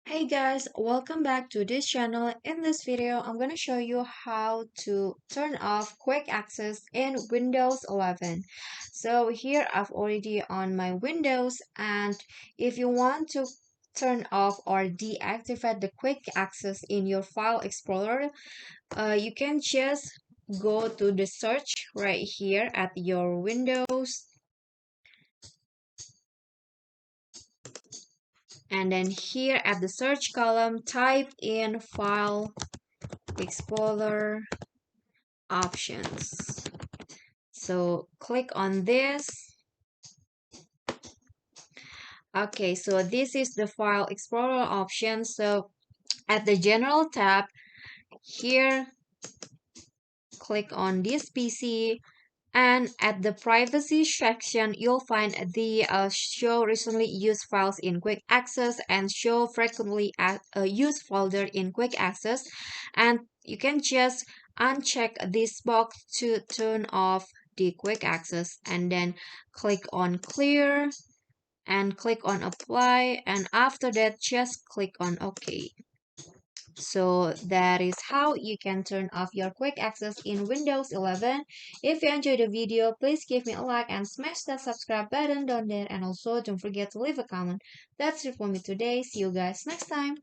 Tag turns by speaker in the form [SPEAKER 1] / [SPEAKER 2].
[SPEAKER 1] Hey guys, welcome back to this channel. In this video, I'm going to show you how to turn off quick access in Windows 11. So here I've already on my Windows, and if you want to turn off or deactivate the quick access in your file explorer, you can just go to the search right here at your Windows, and then here at the search column type in file explorer options. So click on this. Okay, so this is the file explorer option. So at the general tab here, click on this PC, and at the privacy section you'll find the show recently used files in quick access and show frequently used folder in quick access, and you can just uncheck this box to turn off the quick access, and then click on clear and click on apply, and after that just click on OK. So that is how you can turn off your quick access in Windows 11. If you enjoyed the video, please give me a like and smash that subscribe button down there, and also don't forget to leave a comment. That's it for me today. See you guys next time.